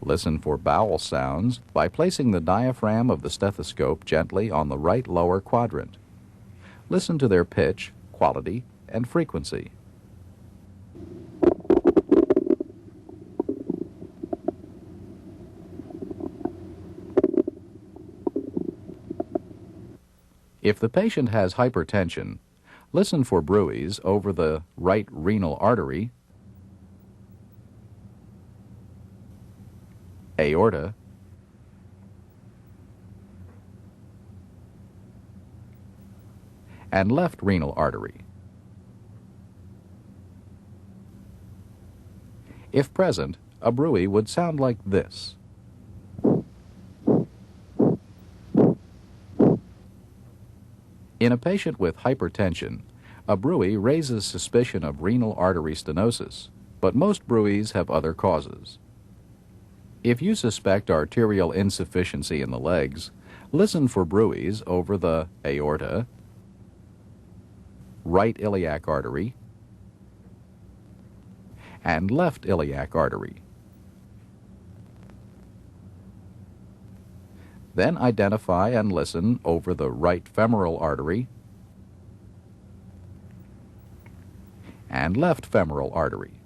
Listen for bowel sounds by placing the diaphragm of the stethoscope gently on the right lower quadrant. Listen to their pitch, quality, and frequency. If the patient has hypertension, listen for bruits over the right renal artery, aorta, and left renal artery. If present, a bruit would sound like this. In a patient with hypertension, a bruit raises suspicion of renal artery stenosis, but most bruits have other causes. If you suspect arterial insufficiency in the legs, listen for bruits over the aorta, right iliac artery, and left iliac artery. Then identify and listen over the right femoral artery and left femoral artery.